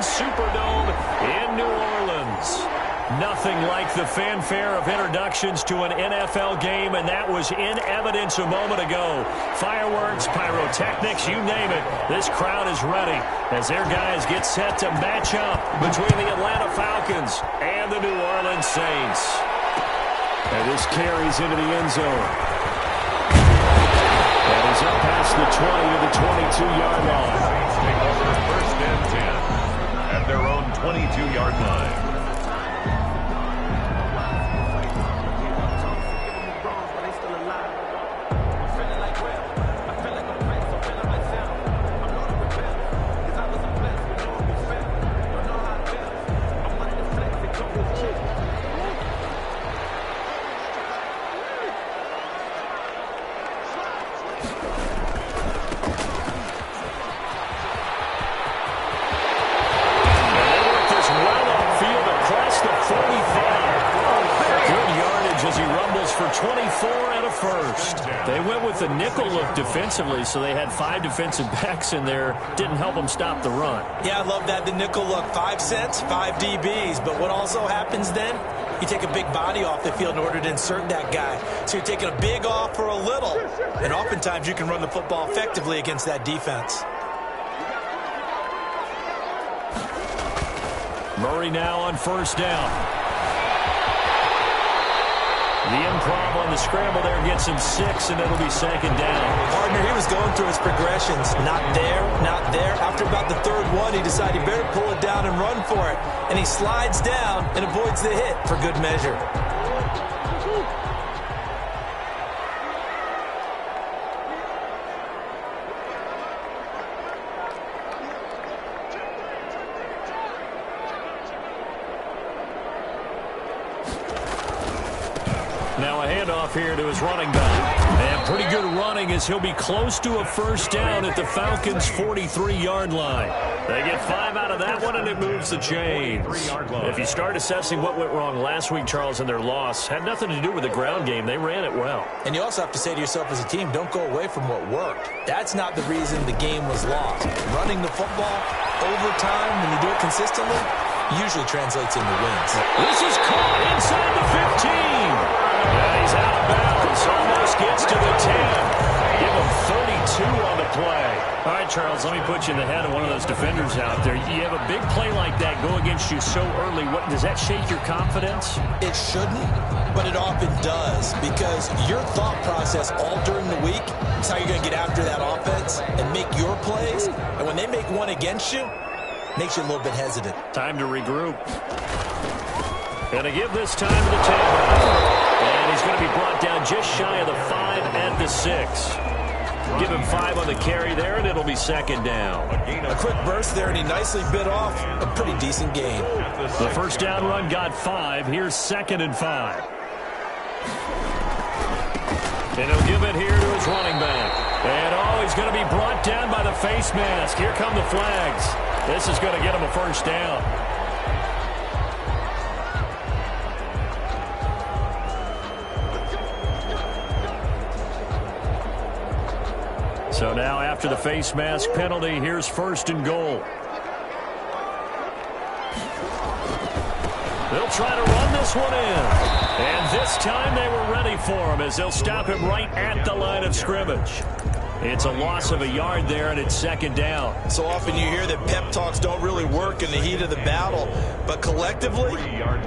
Superdome in New Orleans. Nothing like the fanfare of introductions to an NFL game, and that was in evidence a moment ago. Fireworks, pyrotechnics, you name it. This crowd is ready as their guys get set to match up between the Atlanta Falcons and the New Orleans Saints. And this carries into the end zone. And he's up past the 20 to the 22-yard line. Saints take over first and 10 at their own 22-yard line. They went with the nickel look defensively, so they had 5 defensive backs in there. Didn't help them stop the run. Yeah, I love that, the nickel look. 5 cents, 5 DBs. But what also happens then? You take a big body off the field in order to insert that guy. So you're taking a big off for a little. And oftentimes you can run the football effectively against that defense. Murray now on first down. The improv on the scramble there gets him 6, and it'll be second down. Partner, he was going through his progressions. Not there, not there. After about the third one, he decided he better pull it down and run for it. And he slides down and avoids the hit for good measure. Now a handoff here to his running back. And pretty good running as he'll be close to a first down at the Falcons' 43-yard line. They get 5 out of that one, and it moves the chains. If you start assessing what went wrong last week, Charles, in their loss, had nothing to do with the ground game. They ran it well. And you also have to say to yourself as a team, don't go away from what worked. That's not the reason the game was lost. Running the football over time, when you do it consistently, usually translates into wins. This is caught inside the 15. And he's out of bounds. Almost gets to the 10. Give him 32 on the play. All right, Charles, let me put you in the head of one of those defenders out there. You have a big play like that go against you so early. Does that shake your confidence? It shouldn't, but it often does, because your thought process all during the week is how you're going to get after that offense and make your plays. And when they make one against you, makes you a little bit hesitant. Time to regroup. And to give this time to the tailback. And he's going to be brought down just shy of the 5 at the 6. Give him 5 on the carry there, and it'll be second down. A quick burst there, and he nicely bit off a pretty decent gain. The first down run got 5. Here's second and 5. And he'll give it here to his running back. And, he's going to be brought down by the face mask. Here come the flags. This is going to get him a first down. So now after the face mask penalty, here's first and goal. They'll try to run this one in. And this time they were ready for him as they'll stop him right at the line of scrimmage. It's a loss of a yard there, and it's second down. So often you hear that pep talks don't really work in the heat of the battle. But collectively,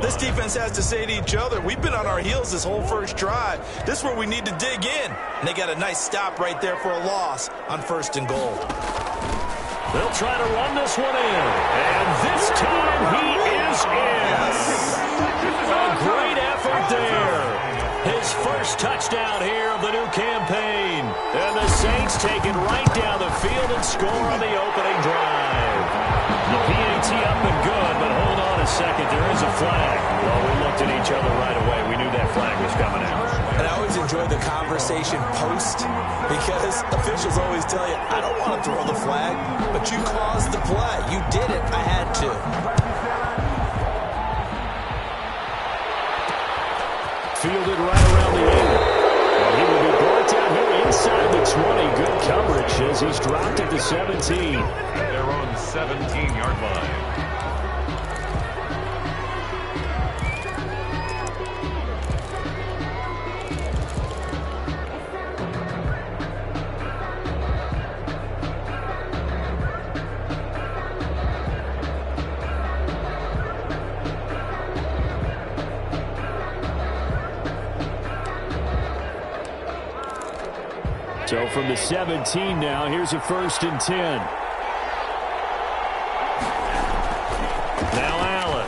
this defense has to say to each other, we've been on our heels this whole first drive. This is where we need to dig in. And they got a nice stop right there for a loss on first and goal. They'll try to run this one in. And this time he is in. A great effort there. His first touchdown here of the new campaign. And the Saints take it right down the field and score on the opening drive. The PAT up and good, but hold on a second. There is a flag. Well, we looked at each other right away. We knew that flag was coming out. And I always enjoy the conversation post, because officials always tell you, I don't want to throw the flag, but you caused the play. You did it. I had to. Fielded right around the 8. And he will be brought down here inside the 20. Good coverage as he's dropped at the 17. At their own 17-yard line. So from the 17 now, here's a 1st and 10. Now Allen.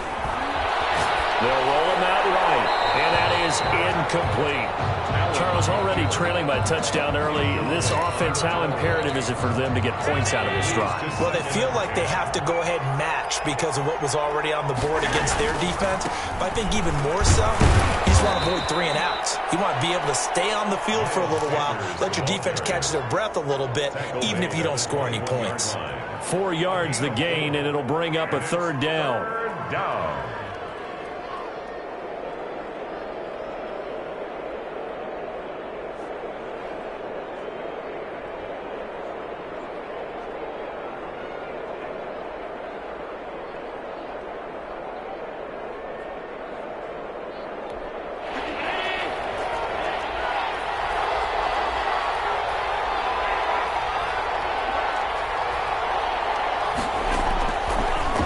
They'll roll him out right, and that is incomplete. Charles, already trailing by a touchdown early. This offense, how imperative is it for them to get points out of this drive? Well, they feel like they have to go ahead and match because of what was already on the board against their defense. But I think even more so, you just want to avoid 3 and outs. You want to be able to stay on the field for a little while, let your defense catch their breath a little bit, even if you don't score any points. 4 yards the gain, and it'll bring up a 3rd down. Third down.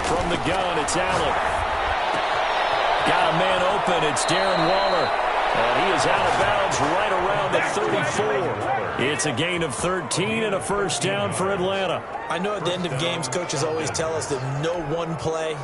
From the gun, it's Allen. Got a man open. It's Darren Waller. And he is out of bounds right around the 34. It's a gain of 13 and a 1st down for Atlanta. I know at the end of games, coaches always tell us that no one play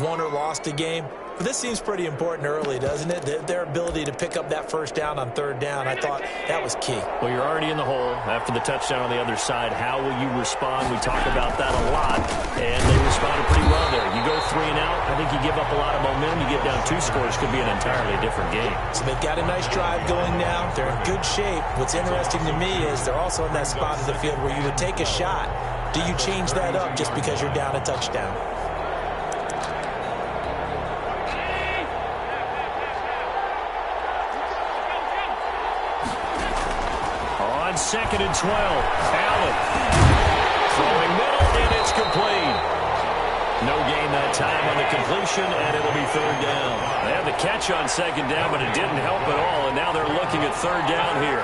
won or lost a game. But this seems pretty important early, doesn't it? Their ability to pick up that 1st down on 3rd down, I thought that was key. Well, you're already in the hole after the touchdown on the other side. How will you respond? We talk about that a lot, and they responded pretty well there. You go 3 and out, I think you give up a lot of momentum. You get down 2 scores, could be an entirely different game. So they've got a nice drive going now. They're in good shape. What's interesting to me is they're also in that spot of the field where you would take a shot. Do you change that up just because you're down a touchdown? On 2nd and 12, Allen throwing middle, and it's complete. No gain that time on the completion, and it'll be 3rd down. They had the catch on 2nd down, but it didn't help at all, and now they're looking at 3rd down here.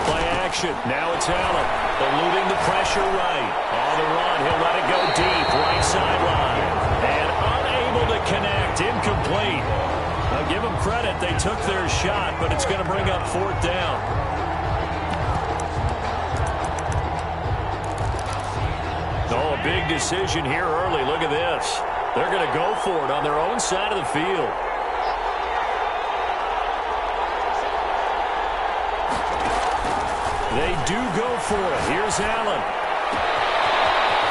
Play action. Now it's Allen, eluding the pressure right. On the run, he'll let it go deep, right sideline. And unable to connect, incomplete. I'll give them credit. They took their shot, but it's going to bring up 4th down. Oh, a big decision here early. Look at this. They're going to go for it on their own side of the field. They do go for it. Here's Allen.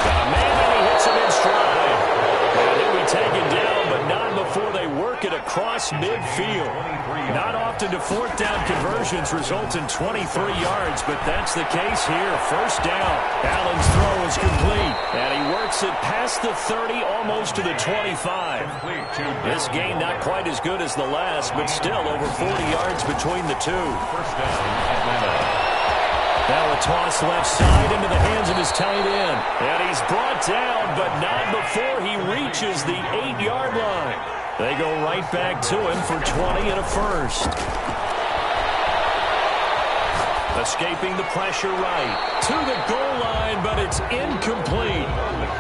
Got a man, and he hits him in stride. And he'll be taken down, but not before they work it across midfield. Not often do 4th down conversions result in 23 yards, but that's the case here. 1st down. Allen's throw is complete, and he works it past the 30, almost to the 25. This game not quite as good as the last, but still over 40 yards between the two. 1st down, Atlanta. Now a toss left side into the hands of his tight end. And he's brought down, but not before he reaches the 8-yard line. They go right back to him for 20 and a 1st. Escaping the pressure right to the goal line, but it's incomplete.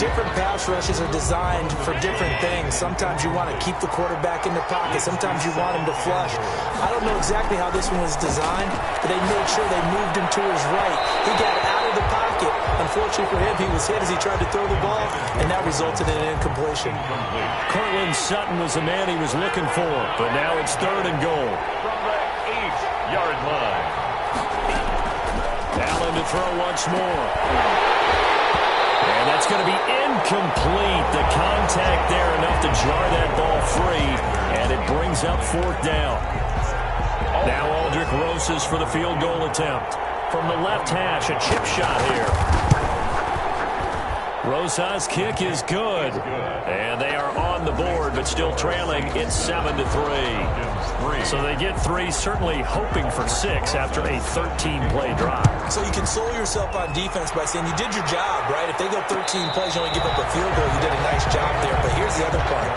Different pass rushes are designed for different things. Sometimes you want to keep the quarterback in the pocket. Sometimes you want him to flush. I don't know exactly how this one was designed, but they made sure they moved him to his right. He got out of the pocket. Unfortunately for him, he was hit as he tried to throw the ball, and that resulted in an incompletion. Cortland Sutton was the man he was looking for, but now it's 3rd and goal. From the 8-yard line. Allen to throw once more. And that's going to be incomplete. The contact there enough to jar that ball free, and it brings up 4th down. Now Aldrick Rosas for the field goal attempt. From the left hash, a chip shot here. Rosas' kick is good. And they are on the board, but still trailing. It's 7-3. So they get 3, certainly hoping for 6 after a 13-play drive. So you console yourself on defense by saying you did your job, right? If they go 13 plays, you only give up a field goal, you did a nice job there. But here's the other part.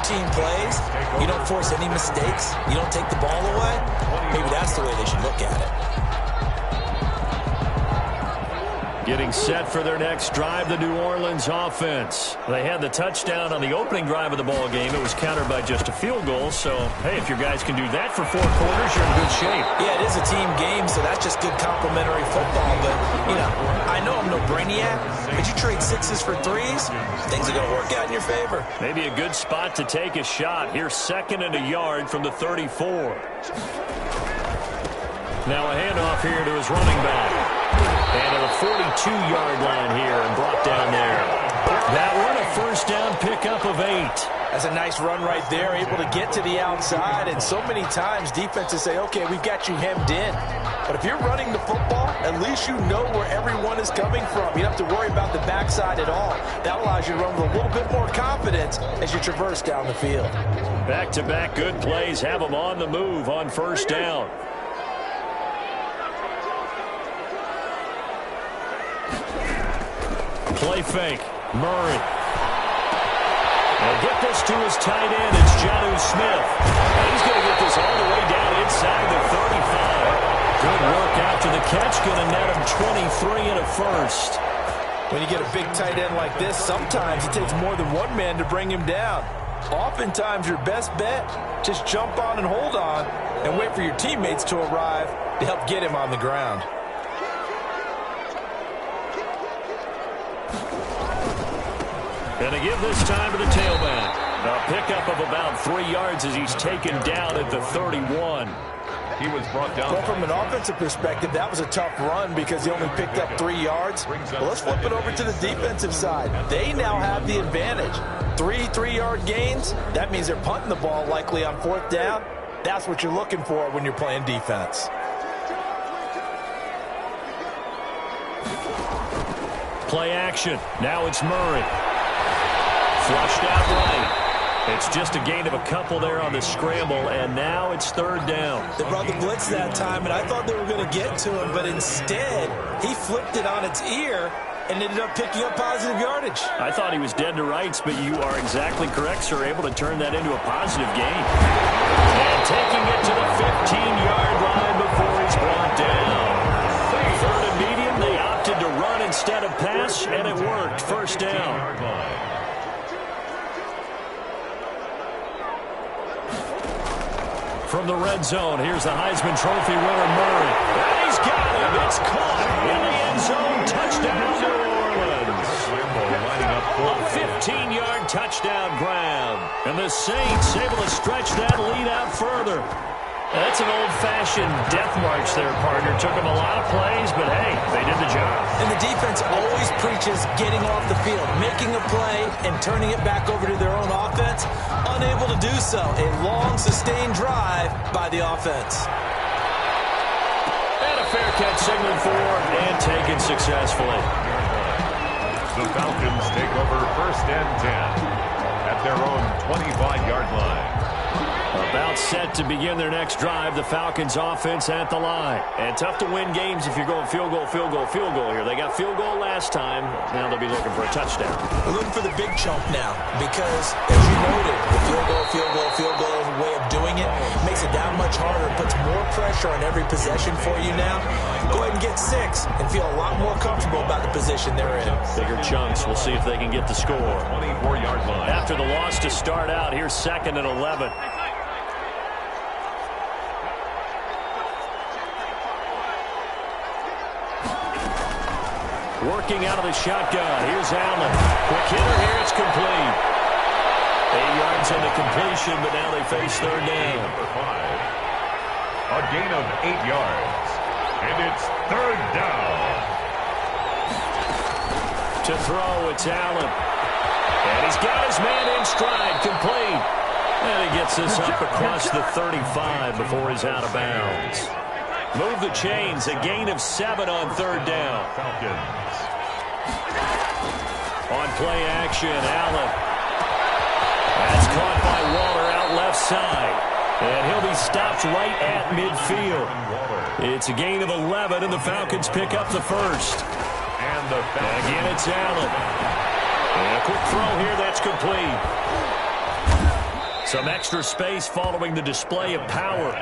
13 plays, you don't force any mistakes, you don't take the ball away. Maybe that's the way they should look at it. Getting set for their next drive, the New Orleans offense. They had the touchdown on the opening drive of the ball game. It was countered by just a field goal. So, hey, if your guys can do that for 4 quarters, you're in good shape. Yeah, it is a team game, so that's just good complimentary football. But, you know, I know I'm no brainiac, but you trade 6s for 3s, things are going to work out in your favor. Maybe a good spot to take a shot. Here's 2nd and a yard from the 34. Now a handoff here to his running back. And to the 42-yard line here and brought down there. That one a first down pickup of 8. That's a nice run right there, able to get to the outside. And so many times defenses say, okay, we've got you hemmed in. But if you're running the football, at least you know where everyone is coming from. You don't have to worry about the backside at all. That allows you to run with a little bit more confidence as you traverse down the field. Back-to-back good plays have them on the move on first down. Play fake. Murray. They'll get this to his tight end. It's Jonnu Smith. And he's going to get this all the way down inside the 35. Good work after the catch. Going to net him 23 and a first. When you get a big tight end like this, sometimes it takes more than one man to bring him down. Oftentimes, your best bet, just jump on and hold on and wait for your teammates to arrive to help get him on the ground. And to give this time to the tailback. A pickup of about 3 yards as he's taken down at the 31. He was brought down. Well, from an offensive perspective, that was a tough run because he only picked up 3 yards. Well, let's flip it over to the defensive side. They now have the advantage. 3-3-yard gains, that means they're punting the ball likely on 4th down. That's what you're looking for when you're playing defense. Play action. Now it's Murray. Flushed out right. It's just a gain of a couple there on the scramble, and now it's 3rd down. They brought the blitz that time, and I thought they were going to get to him, but instead, he flipped it on its ear and ended up picking up positive yardage. I thought he was dead to rights, but you are exactly correct, sir. Able to turn that into a positive gain. And taking it to the 15-yard line before he's brought down. 3rd and medium, they opted to run instead of pass, and it worked. First down. From the red zone, here's the Heisman Trophy winner, Murray. And he's got him. It's caught in the end zone. Touchdown, New Orleans. A 15-yard touchdown grab. And the Saints able to stretch that lead out further. That's an old-fashioned death march there, partner. Took them a lot of plays, but hey, they did the job. And the defense always preaches getting off the field, making a play, and turning it back over to their own offense. Unable to do so. A long, sustained drive by the offense. And a fair catch signaled for and taken successfully. The Falcons take over 1st and 10 at their own 25-yard line. About set to begin their next drive, the Falcons offense at the line. And tough to win games if you're going field goal, field goal, field goal here. They got field goal last time. Now they'll be looking for a touchdown. We're looking for the big chunk now because, as you noted, the field goal way of doing it makes it that much harder. It puts more pressure on every possession for you now. Go ahead and get 6 and feel a lot more comfortable about the position they're in. Bigger chunks. We'll see if they can get the score. 24-yard line. After the loss to start out, here's 2nd and 11. Working out of the shotgun. Here's Allen. Quick hitter here. It's complete. 8 yards on the completion, but now they face 3rd down. Number 5. A gain of 8 yards. And it's 3rd down. To throw, it's Allen. And he's got his man in stride. Complete. And he gets this up across the 35 before he's out of bounds. Move the chains. A gain of 7 on 3rd down. Falcons. On play action, Allen. That's caught by Waller out left side. And he'll be stopped right at midfield. It's a gain of 11, and the Falcons pick up the first. And again, it's Allen. And a quick throw here, that's complete. Some extra space following the display of power.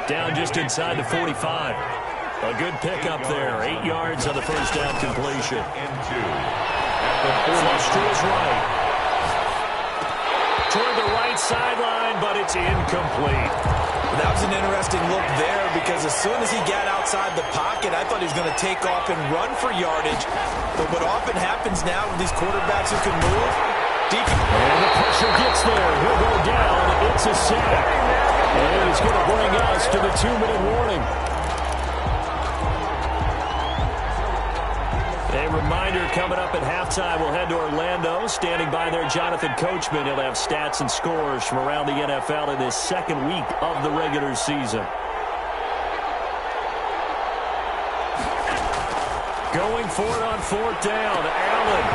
Down just inside the 45. A good pickup there. 8 yards on the first down completion. Flush to his right. Toward the right sideline, but it's incomplete. That was an interesting look there because as soon as he got outside the pocket, I thought he was going to take off and run for yardage. But what often happens now with these quarterbacks who can move, and the pressure gets there. He'll go down. It's a sack. And it's going to bring us to the 2-minute warning. A reminder coming up at halftime, we'll head to Orlando. Standing by there, Jonathan Coachman. He'll have stats and scores from around the NFL in his second week of the regular season. Going for it on 4th down, Allen.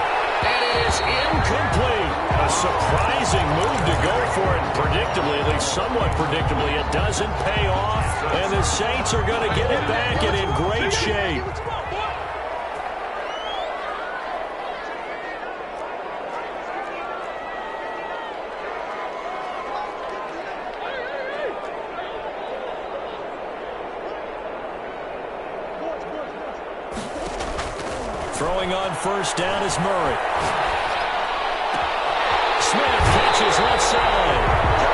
And it is incomplete. A surprising move to go for it. Predictably, at least somewhat predictably, it doesn't pay off. And the Saints are going to get it back and in great shape. Throwing on 1st down is Murray. Smith catches left side.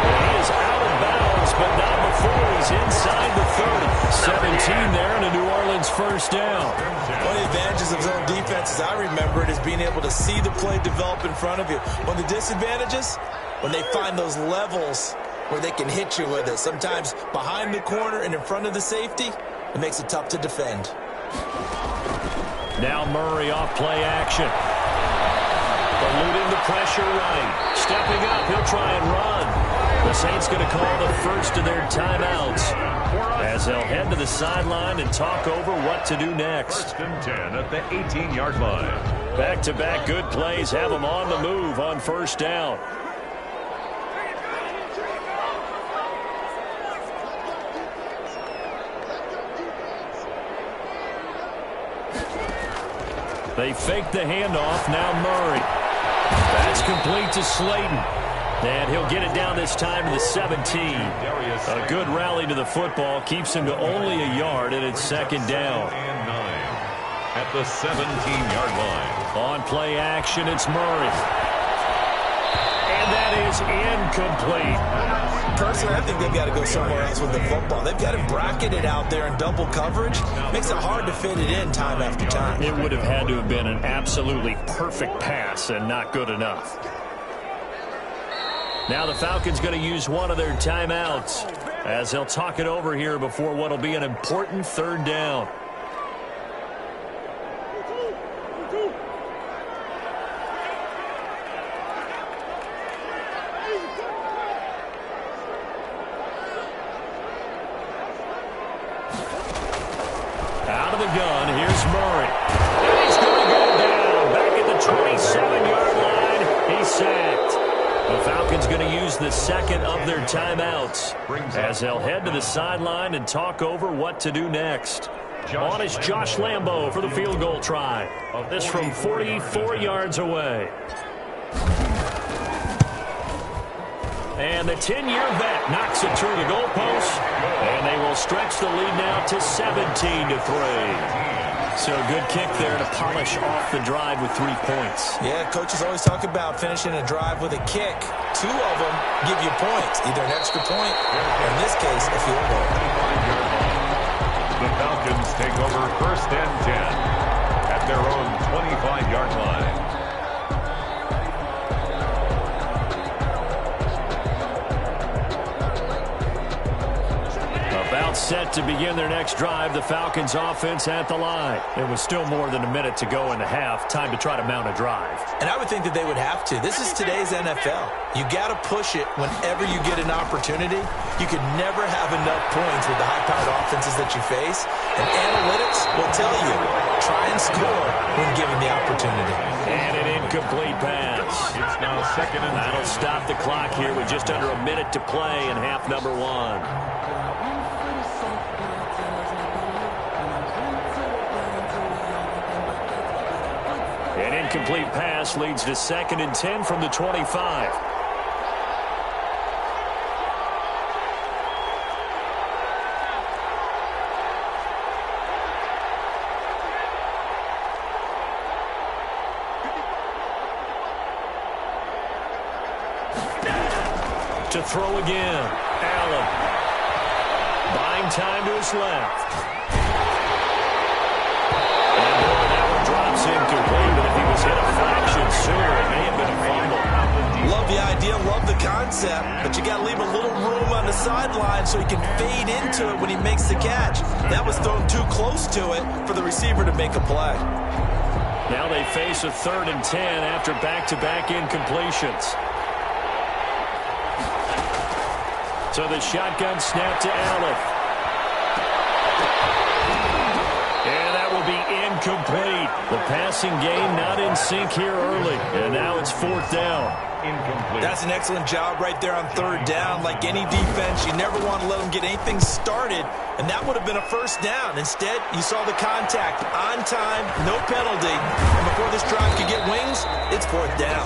He is out of bounds, but not before he's inside the 30. 17 there and a New Orleans 1st down. One of the advantages of zone defense, as I remember it, is being able to see the play develop in front of you. One of the disadvantages, when they find those levels where they can hit you with it, sometimes behind the corner and in front of the safety, it makes it tough to defend. Now Murray off play action. Eluding the pressure right. Stepping up, he'll try and run. The Saints going to call the first of their timeouts as they'll head to the sideline and talk over what to do next. 1st and 10 at the 18-yard line. Back-to-back good plays have them on the move on 1st down. They fake the handoff. Now Murray. That's complete to Slayton. And he'll get it down this time to the 17. A good rally to the football. Keeps him to only a yard, and it's 2nd down. And 9 at the 17-yard line. On play action, it's Murray. And that is incomplete. Personally, I think they've got to go somewhere else with the football. They've got him bracketed out there in double coverage. Makes it hard to fit it in time after time. It would have had to have been an absolutely perfect pass and not good enough. Now the Falcons going to use one of their timeouts as they'll talk it over here before what will be an important 3rd down. Out of the gun, here's Murray. And he's going to go down. Back at the 27-yard line, he's sacked. The Falcons going to use the 2nd of their timeouts as they'll head to the sideline and talk over what to do next. On is Josh Lambo for the field goal try. This from 44 yards away. And the 10-year vet knocks it through the goalpost. And they will stretch the lead now to 17-3. So a good kick there to polish off the drive with 3 points. Yeah, coaches always talk about finishing a drive with a kick. 2 of them give you points, either an extra point or, in this case, a field goal. The Falcons take over 1st and 10 at their own 25-yard line. Set to begin their next drive. The Falcons offense at the line. It was still more than a minute to go in the half. Time to try to mount a drive. And I would think that they would have to. This is today's NFL. You got to push it whenever you get an opportunity. You could never have enough points with the high-powered offenses that you face. And analytics will tell you, try and score when given the opportunity. And an incomplete pass. It's now 2nd and 10. That'll stop the clock here with just under a minute to play in half number 1. An incomplete pass leads to 2nd and 10 from the 25. to throw again. Allen. Buying time to his left. And boy, that one drops incomplete, but if he was hit a fraction sooner, it may have been a fumble. Love the idea, love the concept, but you got to leave a little room on the sideline so he can fade into it when he makes the catch. That was thrown too close to it for the receiver to make a play. Now they face a 3rd and 10 after back-to-back incompletions. So the shotgun snap to Allen. And that will be incomplete. The passing game not in sync here early. And now it's 4th down. Incomplete. That's an excellent job right there on 3rd down. Like any defense, you never want to let them get anything started, and that would have been a 1st down. Instead, you saw the contact on time, no penalty, and before this drive could get wings, it's 4th down.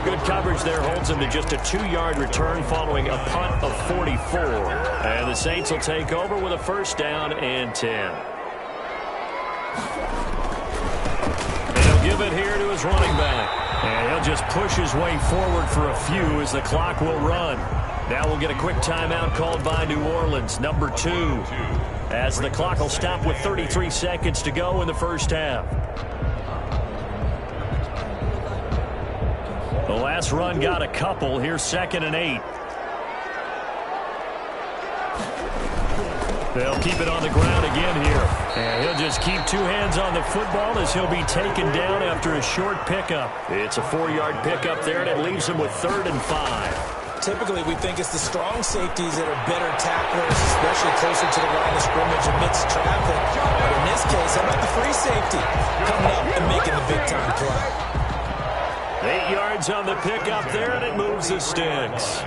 Good coverage there holds him to just a 2-yard return following a punt of 44. And the Saints will take over with a 1st down and 10. And he'll give it here to his running back. And he'll just push his way forward for a few as the clock will run. Now we'll get a quick timeout called by New Orleans, number 2, as the clock will stop with 33 seconds to go in the 1st half. The last run got a couple. Here's 2nd and 8. They'll keep it on the ground again here. And he'll just keep 2 hands on the football as he'll be taken down after a short pickup. It's a 4-yard pickup there, and it leaves him with 3rd and 5. Typically, we think it's the strong safeties that are better tacklers, especially closer to the line of scrimmage amidst traffic. But in this case, how about the free safety coming up and making the big-time play? 8 yards on the pickup there, and it moves the sticks.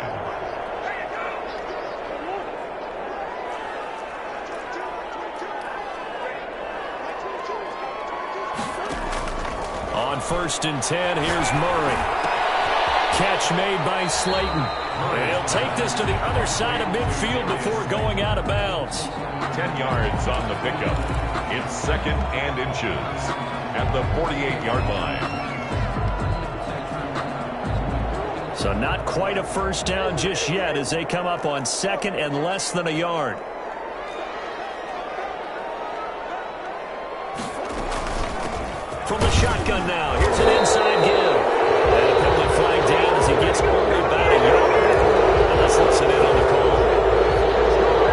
On 1st and 10, here's Murray. Catch made by Slayton. And he'll take this to the other side of midfield before going out of bounds. 10 yards on the pickup. It's 2nd and inches at the 48-yard line. So not quite a 1st down just yet as they come up on 2nd and less than a yard. From the shotgun now, here's an inside give. And a penalty flag down as he gets only about a yard. And let's listen in on the call.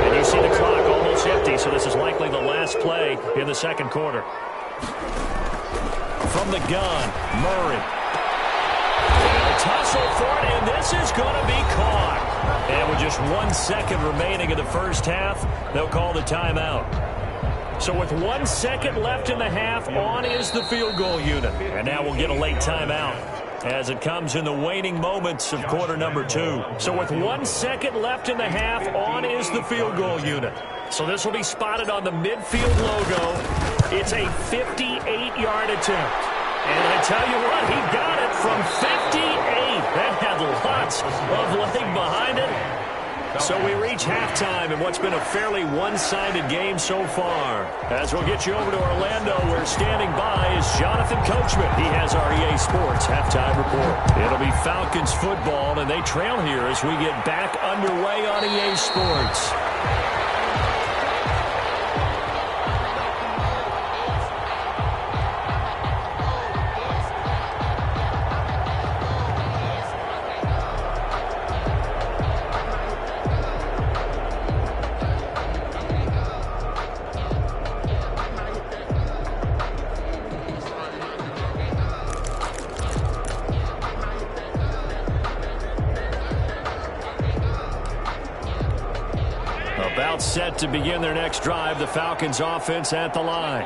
And you see the clock almost empty, so this is likely the last play in the 2nd quarter. From the gun, Murray. And a tussle for it, and this is going to be caught. And with just 1 second remaining in the 1st half, they'll call the timeout. So with 1 second left in the half, on is the field goal unit. And now we'll get a late timeout as it comes in the waning moments of quarter number 2. So with 1 second left in the half, on is the field goal unit. So this will be spotted on the midfield logo. It's a 58-yard attempt. And I tell you what, he got it from 58. That had lots of leg behind it. So we reach halftime in what's been a fairly one-sided game so far. As we'll get you over to Orlando, where standing by is Jonathan Coachman. He has our EA Sports halftime report. It'll be Falcons football, and they trail here as we get back underway on EA Sports. Set to begin their next drive, the Falcons offense at the line.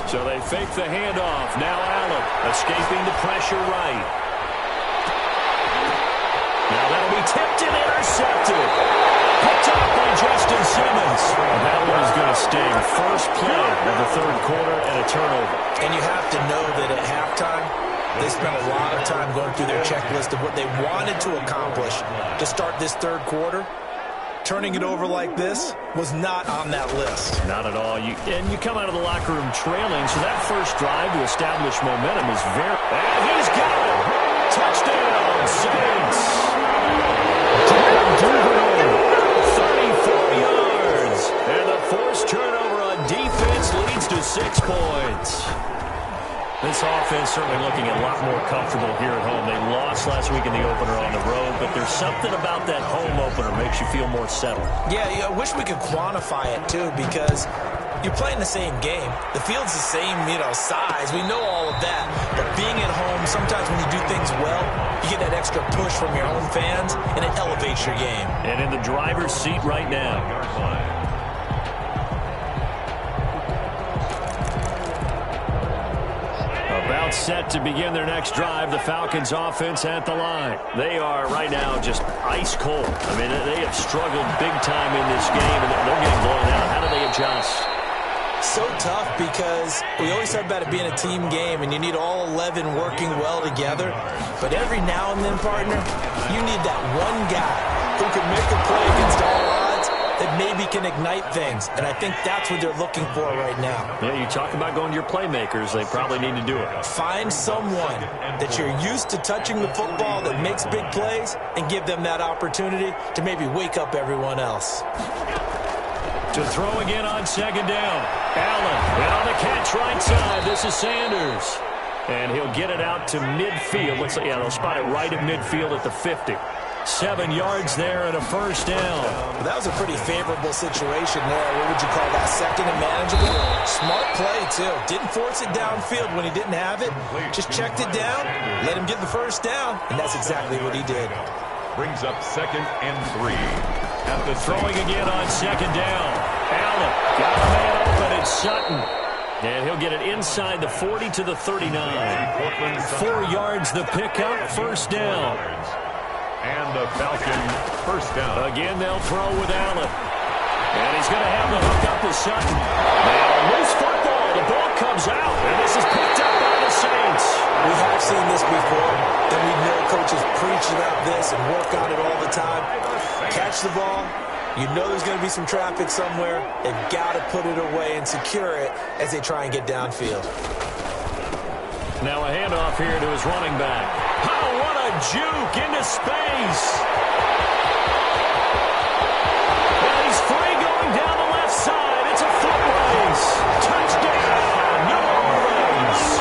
So they fake the handoff. Now Allen escaping the pressure right. Now that'll be tipped and intercepted. Picked up by Justin Simmons. And that one is going to sting. First play of the 3rd quarter and a turnover. And you have to know that at halftime, they spent a lot of time going through their checklist of what they wanted to accomplish to start this 3rd quarter. turning it over like this was not on that list. Not at all. You come out of the locker room trailing, so that first drive to establish momentum is very... And he's got it! Touchdown, Saints! Dan Duvernay, 34 yards. And the forced turnover on defense leads to 6 points. This offense certainly looking a lot more comfortable here at home. They lost last week in the opener on the road, but there's something about that home opener makes you feel more settled. Yeah, I wish we could quantify it, too, because you're playing the same game. The field's the same, size. We know all of that. But being at home, sometimes when you do things well, you get that extra push from your own fans, and it elevates your game. And in the driver's seat right now. About set to begin their next drive, the Falcons offense at the line. They are right now just ice cold. I mean, they have struggled big time in this game, and they're getting blown out. How do they adjust? So tough because we always talk about it being a team game, and you need all 11 working well together. But every now and then, partner, you need that one guy who can make a play against all odds that maybe can ignite things. And I think that's what they're looking for right now. Yeah, you talk about going to your playmakers. They probably need to do it. Find someone that you're used to touching the football that makes big plays and give them that opportunity to maybe wake up everyone else. To throw again on second down. Allen, and on the catch right side, this is Sanders. And he'll get it out to midfield. Looks like, they'll spot it right at midfield at the 50. 7 yards there and a first down. Well, that was a pretty favorable situation there. What would you call that? Second and manageable? Smart play, too. Didn't force it downfield when he didn't have it. Just checked it down, let him get the first down, and that's exactly what he did. Brings up 2nd and 3. At the throwing again on second down. Allen got a man open. It's Sutton. And he'll get it inside the 40 to the 39. 4 yards the pickup, first down. And the Falcons first down. Again, they'll throw with Allen. And he's going to have the hook up with Sutton. Now, loose football. The ball comes out. And this is picked up by the Saints. We have seen this before. And we know coaches preach about this and work on it all the time. Catch the ball. You know there's going to be some traffic somewhere. They've got to put it away and secure it as they try and get downfield. Now a handoff here to his running back. Oh, what a juke into space. And he's free going down the left side. It's a foot race. Touchdown, New Orleans.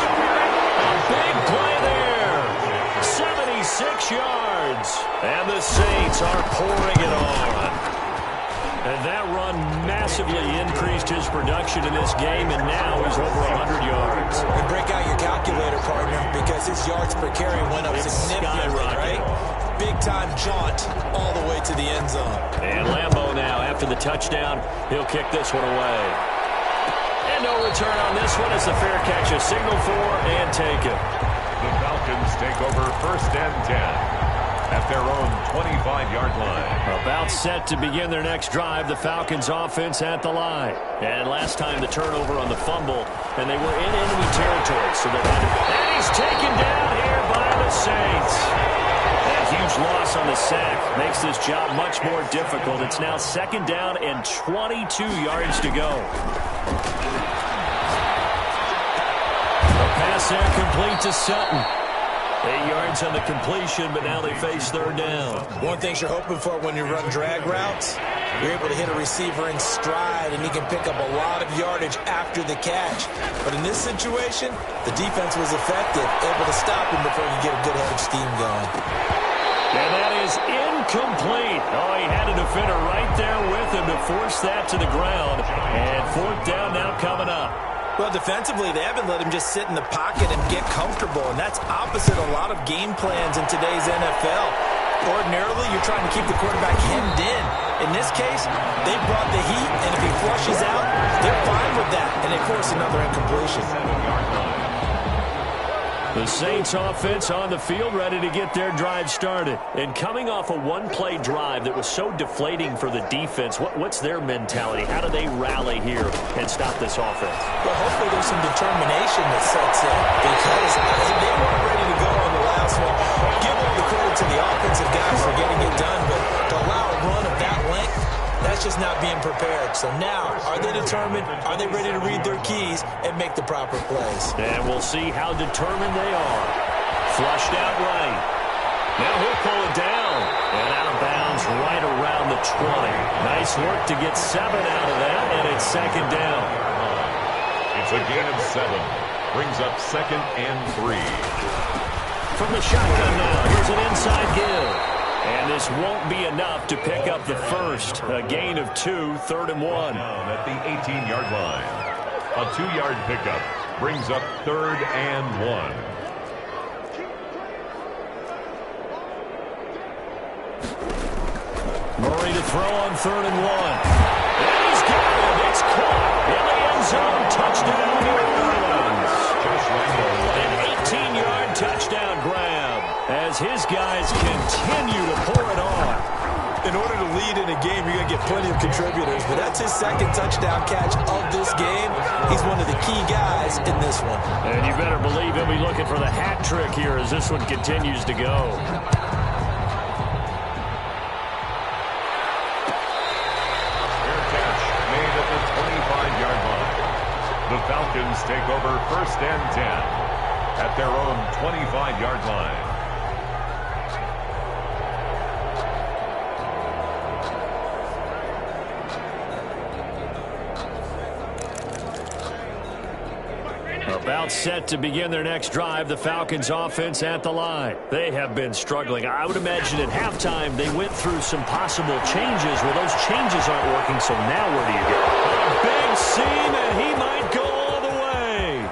A big play there. 76 yards. And the Saints are pouring it on. And that run massively increased his production in this game, and now he's over 100 yards. And break out your calculator, partner, because his yards per carry went up significantly, right? Big-time jaunt all the way to the end zone. And Lambeau now, after the touchdown, he'll kick this one away. And no return on this one as the fair catch is signaled for and taken. The Falcons take over 1st and 10. At their own 25-yard line. About set to begin their next drive, the Falcons offense at the line. And last time the turnover on the fumble, and they were in enemy territory. So they had to... And he's taken down here by the Saints. That huge loss on the sack makes this job much more difficult. It's now 2nd down and 22 yards to go. The pass there complete to Sutton. 8 yards on the completion, but now they face 3rd down. One thing you're hoping for when you run drag routes, you're able to hit a receiver in stride, and he can pick up a lot of yardage after the catch. But in this situation, the defense was effective, able to stop him before you get a good head of steam going. And that is incomplete. Oh, he had a defender right there with him to force that to the ground. And 4th down now coming up. Well, defensively, they haven't let him just sit in the pocket and get comfortable, and that's opposite a lot of game plans in today's NFL. Ordinarily, you're trying to keep the quarterback hemmed in. In this case, they brought the heat, and if he flushes out, they're fine with that, and they force another incompletion. The Saints offense on the field ready to get their drive started. And coming off a one-play drive that was so deflating for the defense, what's their mentality? How do they rally here and stop this offense? Well, hopefully there's some determination that sets in because they weren't ready to go on the last one. Give all the credit to the offensive guys for getting it done, but to allow a run of that length, That's just not being prepared. So now, are they determined? Are they ready to read their keys and make the proper plays? And we'll see how determined they are. Flushed out right. Now he'll pull it down. And out of bounds right around the 20. Nice work to get 7 out of that, and it's second down. It's a gain of 7. Brings up 2nd and 3. From the shotgun now, here's an inside give. And this won't be enough to pick up the first. A gain of 2, 3rd and 1. Down at the 18-yard line. A 2-yard pickup brings up 3rd and 1. Murray to throw on 3rd and 1. And he's got it. It's caught in the end zone. Touchdown, New Orleans. An 18-yard touchdown grab as his guys continue to pour it on. In order to lead in a game, you're going to get plenty of contributors, but that's his 2nd touchdown catch of this game. He's one of the key guys in this one. And you better believe he'll be looking for the hat trick here as this one continues to go. The Falcons take over 1st and 10 at their own 25-yard line. About set to begin their next drive, the Falcons offense at the line. They have been struggling. I would imagine at halftime they went through some possible changes. Well, those changes aren't working, so now where do you go? A big seam, and he might go all the way.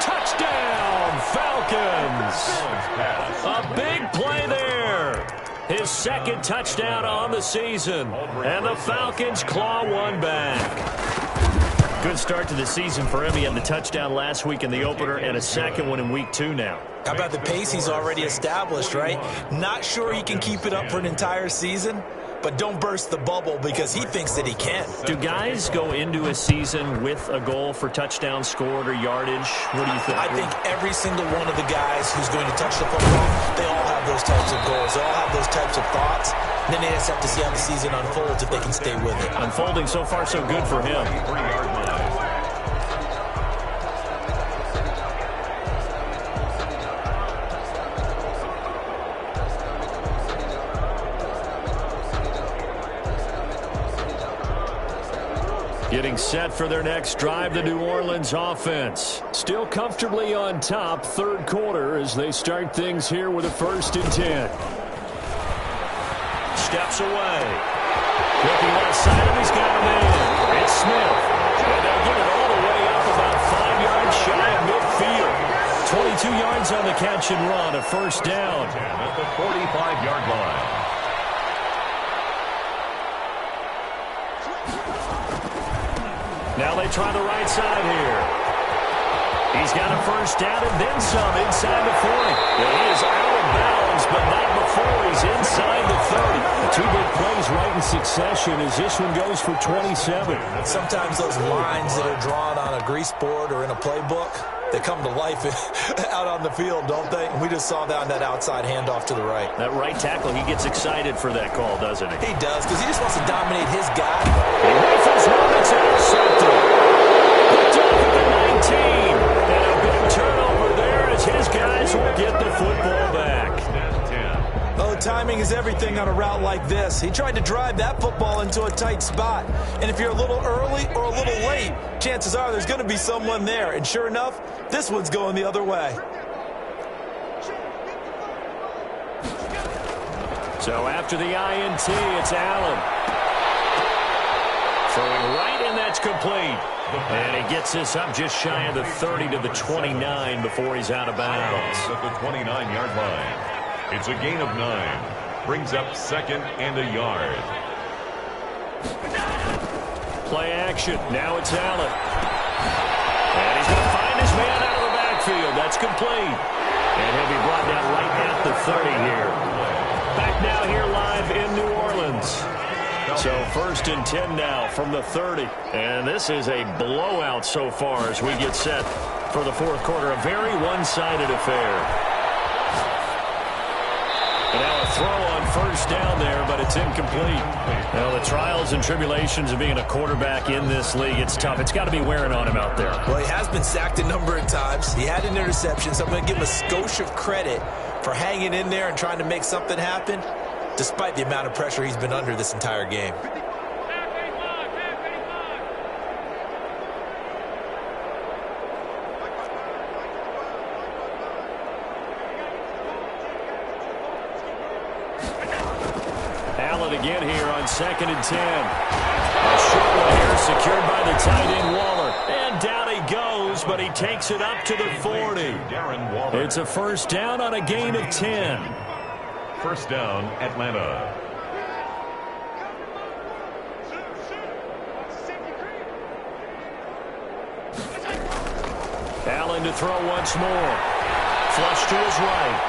Touchdown, Falcons. A big play there. His 2nd touchdown on the season. And the Falcons claw one back. Good start to the season for him. He had the touchdown last week in the opener and a 2nd one in week 2 now. How about the pace he's already established, right? Not sure he can keep it up for an entire season, but don't burst the bubble because he thinks that he can. Do guys go into a season with a goal for touchdowns scored or yardage? What do you think? I think every single one of the guys who's going to touch the football, they all have those types of goals. They all have those types of thoughts. And then they just have to see how the season unfolds if they can stay with it. Unfolding so far so good for him. 3-yard line. Getting set for their next drive, the New Orleans offense. Still comfortably on top, 3rd quarter as they start things here with a 1st and 10. Steps away. Looking left side, and he's got him in. It's Smith. And they'll get it all the way up about 5 yards shy of midfield. 22 yards on the catch and run, a 1st down. At the 45-yard line. Now they try the right side here. He's got a 1st down and then some inside the 40. Well, he is out of bounds, but not before he's inside the 30. The 2 big plays right in succession as this one goes for 27. Sometimes those lines that are drawn on a grease board or in a playbook, they come to life out on the field, don't they? And we just saw that on that outside handoff to the right. That right tackle, he gets excited for that call, doesn't he? He does, because he just wants to dominate his guy. He rifles one, it's intercepted. Picked off at the 19. And a big turnover there as his guys will get the football back. Oh, timing is everything on a route like this. He tried to drive that football into a tight spot. And if you're a little early or a little late, chances are there's going to be someone there. And sure enough, this one's going the other way. So after the INT, it's Allen. Throwing right, and that's complete. And he gets this up just shy of the 30 to the 29 before he's out of bounds. At the 29-yard line. It's a gain of 9. Brings up 2nd and a yard. Play action. Now it's Allen. And he's going to find his man out of the backfield. That's complete. And he'll be brought down right at the 30 here. Back now here live in New Orleans. So 1st and 10 now from the 30. And this is a blowout so far as we get set for the 4th quarter. A very one-sided affair. And now a throw on first down there, but it's incomplete. Well, the trials and tribulations of being a quarterback in this league, it's tough. It's got to be wearing on him out there. Well, he has been sacked a number of times. He had an interception, so I'm going to give him a skosh of credit for hanging in there and trying to make something happen, despite the amount of pressure he's been under this entire game. Again here on 2nd and 10. A short one here secured by the tight end Waller. And down he goes, but he takes it up to the 40. It's a first down on a gain of 10. First down, Atlanta. Allen to throw once more. Flush to his right.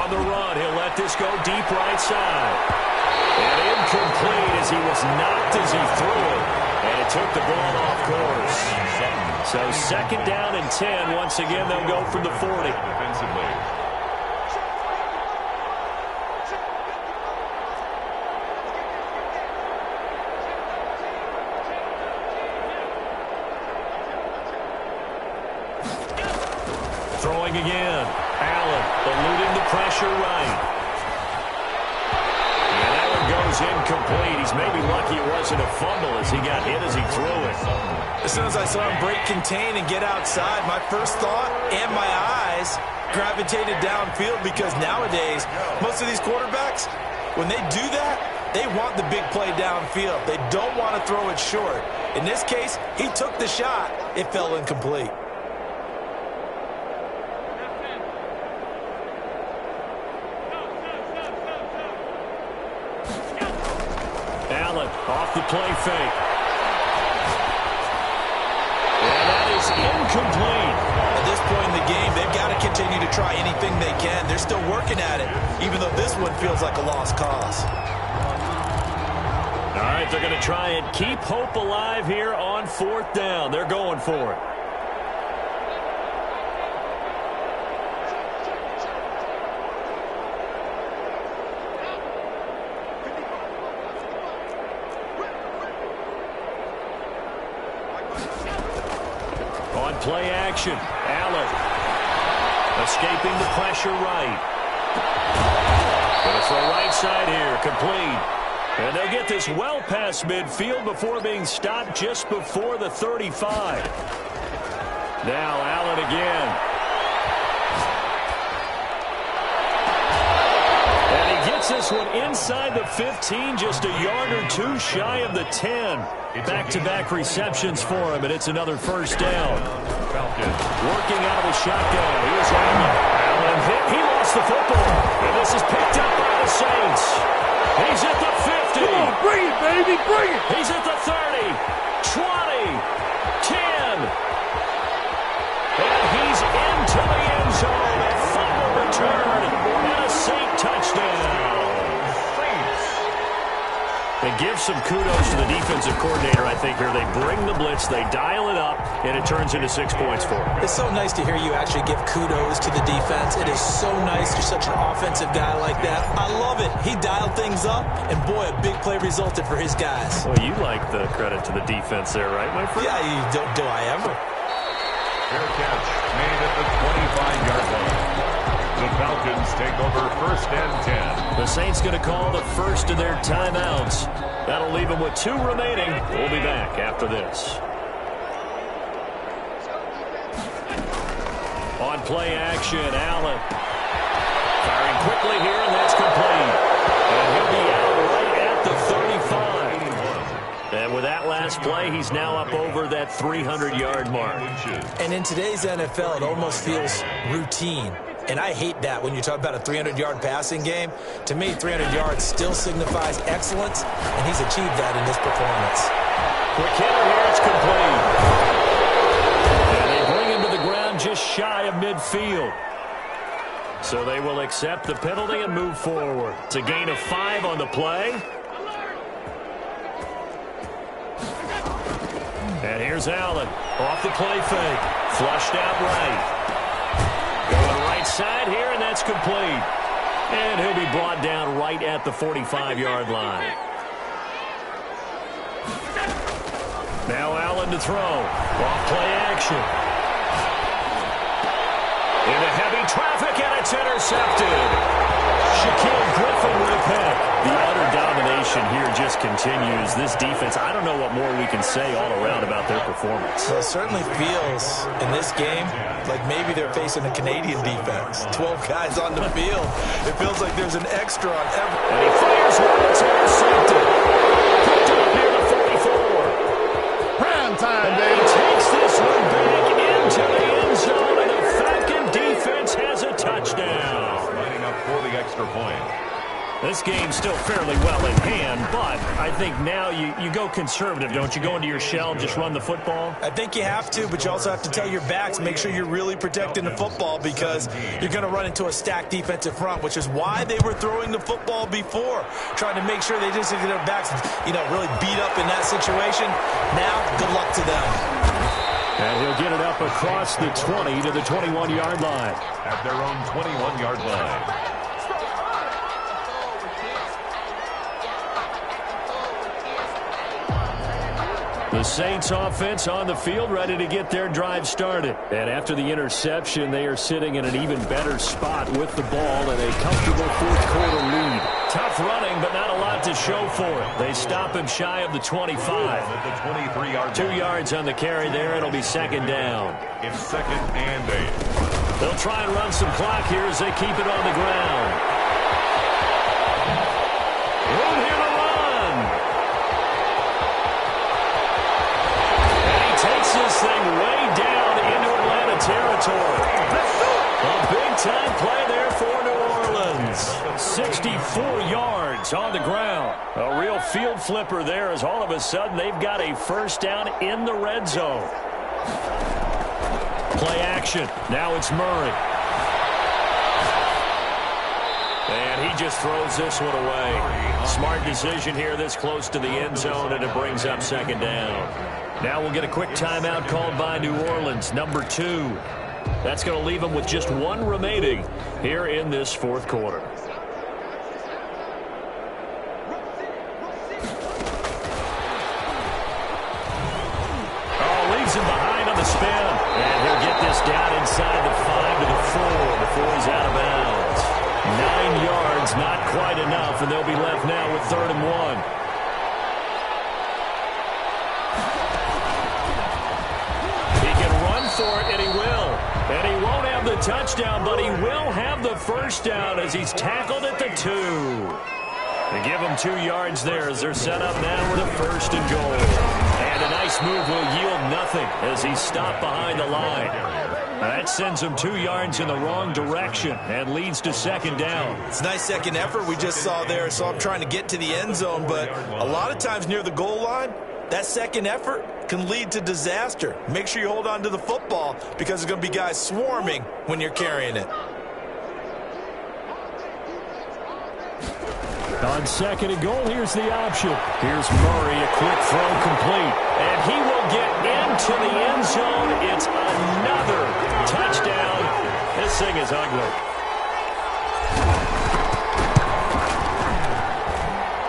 On the run, he'll let this go deep right side. And incomplete as he was knocked as he threw it. And it took the ball off course. So 2nd down and 10. Once again, they'll go from the 40. Defensively. Throwing again. Allen eluding the pressure right. Goes incomplete. He's maybe lucky it wasn't a fumble as he got hit as he threw it. As soon as I saw him break contain and get outside, my first thought and my eyes gravitated downfield, because nowadays, most of these quarterbacks, when they do that, they want the big play downfield. They don't want to throw it short. In this case, he took the shot. It fell incomplete. Off the play fake. And that is incomplete. At this point in the game, they've got to continue to try anything they can. They're still working at it, even though this one feels like a lost cause. All right, they're going to try and keep hope alive here on 4th down. They're going for it. Play action. Allen escaping the pressure right. Going to throw right side here. Complete. And they'll get this well past midfield before being stopped just before the 35. Now Allen again. And he gets this one inside the 15, just a yard or two shy of the 10. Back-to-back receptions for him, and it's another first down. Working out of the shotgun. Here's Allen. Allen hit. He lost the football. And this is picked up by the Saints. He's at the 50. Come on, bring it, baby, bring it. He's at the 30, 20, 10. And he's into the end zone. A fumble return and a Saint touchdown. And give some kudos to the defensive coordinator, I think, here. They bring the blitz, they dial it up, and it turns into 6 points for them. It's so nice to hear you actually give kudos to the defense. It is so nice. You're such an offensive guy like that. I love it. He dialed things up, and boy, a big play resulted for his guys. Well, you like the credit to the defense there, right, my friend? Yeah, do I ever? Fair catch made at the 25-yard line. The Falcons take over 1st and 10. The Saints going to call the first of their timeouts. That'll leave them with 2 remaining. We'll be back after this. On play action, Allen. Firing quickly here, and that's complete. And he'll be out right at the 35. And with that last play, he's now up over that 300-yard mark. And in today's NFL, it almost feels routine. And I hate that when you talk about a 300-yard passing game. To me, 300 yards still signifies excellence, and he's achieved that in this performance. Quick hitter here, it's complete. And they bring him to the ground just shy of midfield. So they will accept the penalty and move forward. It's a gain of 5 on the play. And here's Allen. Off the play fake. Flushed out right. Going right side here, and that's complete. And he'll be brought down right at the 45-yard line. Now Allen to throw. Off play action. Into heavy traffic, and it's intercepted. Shaquille Griffin with a pick. The utter domination here just continues. This defense, I don't know what more we can say all around about their performance. Well, it certainly feels in this game like maybe they're facing a Canadian defense. 12 guys on the field. It feels like there's an extra on every. And he fires one. It's intercepted. Picked up near the 44. Prime time, baby. He takes this one back into the end zone, and the Falcon defense has a touchdown. Lining up for the extra point. This game's still fairly well in hand, but I think now you go conservative, don't you? Go into your shell and just run the football? I think you have to, but you also have to tell your backs, make sure you're really protecting the football because you're going to run into a stacked defensive front, which is why they were throwing the football before, trying to make sure they just get their backs, really beat up in that situation. Now, good luck to them. And he'll get it up across the 20 to the 21-yard line. At their own 21-yard line. The Saints offense on the field, ready to get their drive started. And after the interception, they are sitting in an even better spot with the ball and a comfortable fourth-quarter lead. Tough running, but not a lot to show for it. They stop him shy of the 25. At the 23-yard 2 line. yards on the carry there. It'll be second down. It's 2nd and 8. They'll try and run some clock here as they keep it on the ground. Room here to run. And he takes this thing way down into Atlanta territory. A big-time play there for New Orleans. 64 yards on the ground. A real field flipper there as all of a sudden they've got a first down in the red zone. Play action. Now it's Murray. And he just throws this one away. Smart decision here this close to the end zone, and it brings up second down. Now we'll get a quick timeout called by New Orleans, number 2. That's going to leave them with just one remaining here in this fourth quarter. Oh, leaves him behind on the spin. And he'll get this down inside the 5 to the 4 before he's out of bounds. 9 yards, not quite enough, and they'll be left now with 3rd and 1. For it, and he will. And he won't have the touchdown, but he will have the first down as he's tackled at the 2. They give him 2 yards there as they're set up now with a 1st and goal. And a nice move will yield nothing as he's stopped behind the line. That sends him 2 yards in the wrong direction and leads to second down. It's a nice second effort we just saw there. So I'm trying to get to the end zone, but a lot of times near the goal line, that second effort can lead to disaster. Make sure you hold on to the football because there's going to be guys swarming when you're carrying it. On 2nd and goal, here's the option. Here's Murray, a quick throw complete. And he will get into the end zone. It's another touchdown. This thing is ugly.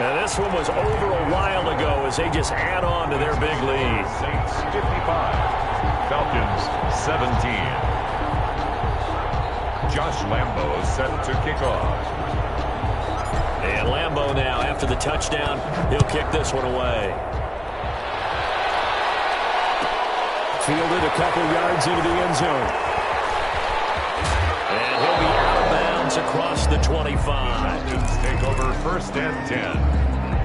And this one was over a while ago as they just add on to their big lead. Saints 55, Falcons 17. Josh Lambo set to kick off. And Lambo now, after the touchdown, he'll kick this one away. Fielded a couple yards into the end zone. And he'll be out of bounds across the 25. Falcons take over 1st and 10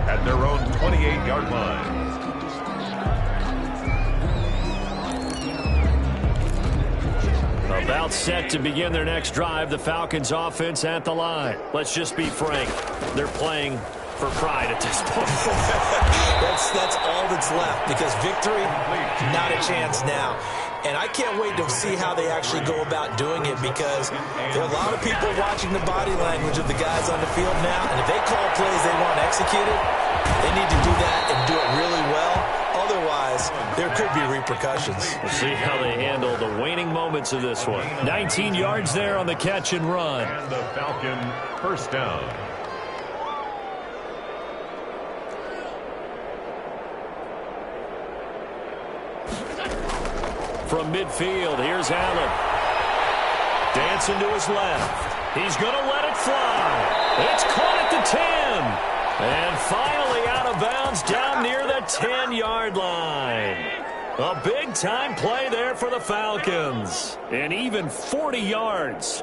at their own 28-yard line. About set to begin their next drive, the Falcons offense at the line. Let's just be frank, they're playing for pride at this point. That's all that's left because victory, not a chance now. And I can't wait to see how they actually go about doing it because there are a lot of people watching the body language of the guys on the field now. And if they call plays they want executed, they need to do that and do it really well. Otherwise, there could be repercussions. repercussions. We'll see how they handle the waning moments of this one. 19 yards there on the catch and run. And the Falcon first down. From midfield, here's Allen. Dancing to his left. He's going to let it fly. It's caught at the 10. And finally out of bounds down near the 10-yard line. A big-time play there for the Falcons. And even 40 yards.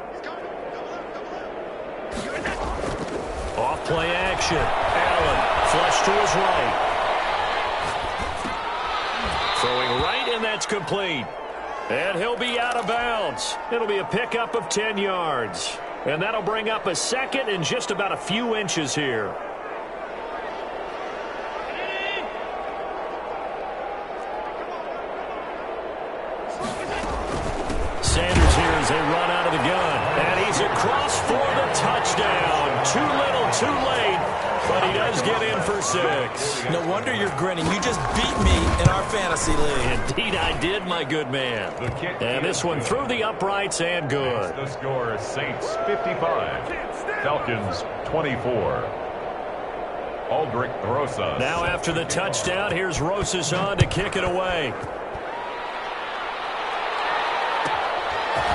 Off play action. Allen flush to his right. Throwing right, and that's complete. And he'll be out of bounds. It'll be a pickup of 10 yards. And that'll bring up a second and just about a few inches here. Sanders here as they run out of the gun. And he's across for the touchdown. Too little, too late. But he does get in for 6. No wonder you're grinning. You just beat me in our fantasy league. Indeed I did, my good man. And this one through the uprights and good. The score, Saints 55, Falcons 24. Aldrich Rosas. Now after the touchdown, here's Rosas on to kick it away.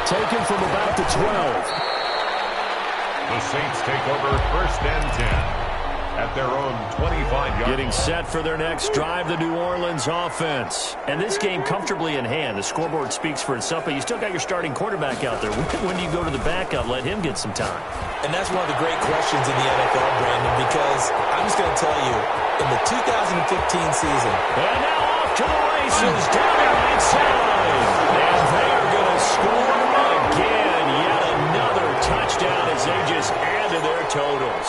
Taken from about the 12. The Saints take over first and 10. At their own 25-yard. Getting set for their next drive, the New Orleans offense. And this game comfortably in hand. The scoreboard speaks for itself, but you still got your starting quarterback out there. When do you go to the backup, let him get some time? And that's one of the great questions in the NFL, Brandon, because I'm just going to tell you, in the 2015 season. And now off to the races, down the right side. And they are going to score again. Yet another touchdown as they just add to their totals.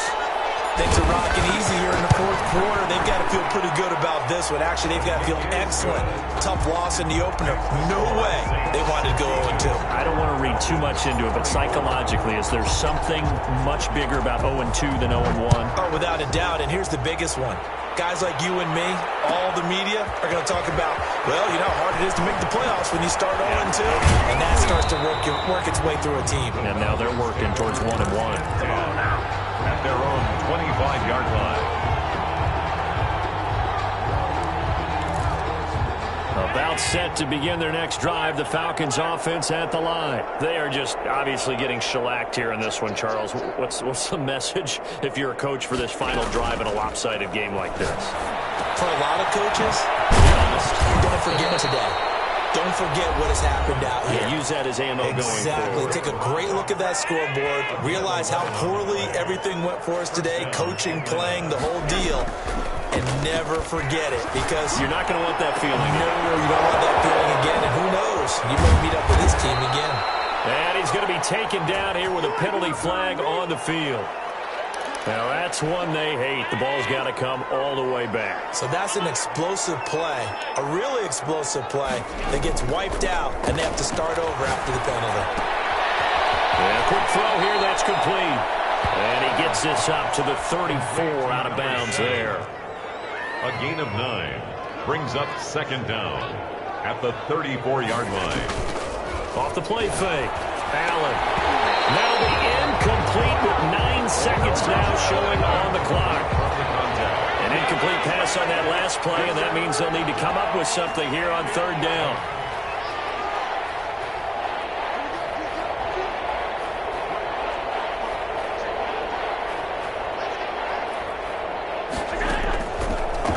Things are rocking easy here in the fourth quarter. They've got to feel pretty good about this one. Actually, they've got to feel excellent. Tough loss in the opener. No way they wanted to go 0-2. I don't want to read too much into it, but psychologically, is there something much bigger about 0-2 than 0-1? Oh, without a doubt. And here's the biggest one. Guys like you and me, all the media, are going to talk about, well, you know how hard it is to make the playoffs when you start 0-2. And that starts to work its way through a team. And now they're working towards 1-1. At their own 25-yard line. About set to begin their next drive, the Falcons offense at the line. They are just obviously getting shellacked here in this one, Charles. What's the message if you're a coach for this final drive in a lopsided game like this? For a lot of coaches, to be honest, you're going to forget today. Don't forget what has happened out here. Yeah, use that as ammo going forward. Exactly. Take a great look at that scoreboard. Realize how poorly everything went for us today. Coaching, playing, the whole deal. And never forget it, because you're not going to want that feeling. No, you don't want that feeling again. And who knows? You may meet up with this team again. And he's going to be taken down here with a penalty flag on the field. Now, that's one they hate. The ball's got to come all the way back. So that's an explosive play, a really explosive play that gets wiped out, and they have to start over after the penalty. And a quick throw here, that's complete. And he gets this up to the 34 out of bounds there. A gain of 9 brings up second down at the 34-yard line. Off the play fake. Allen. That'll be incomplete with 9 seconds now showing on the clock. An incomplete pass on that last play, and that means they'll need to come up with something here on third down.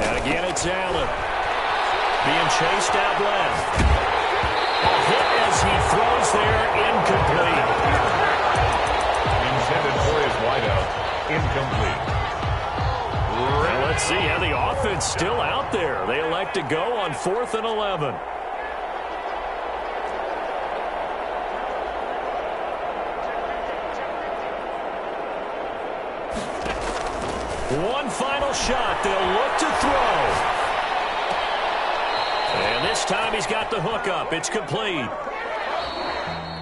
And again, it's Allen. Being chased out left. A hit as he throws there, incomplete. Intended for his wideout, incomplete. Well, let's see how the offense still out there. They elect to go on 4th and 11. One final shot. They'll look to throw. And this time he's got the hook up. It's complete.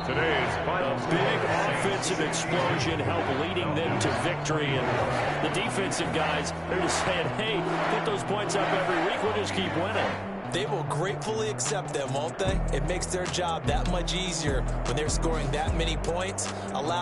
Today's final Big offensive explosion helped leading them to victory. And the defensive guys, they're just saying, hey, put those points up every week. We'll just keep winning. They will gratefully accept them, won't they? It makes their job that much easier when they're scoring that many points. Allow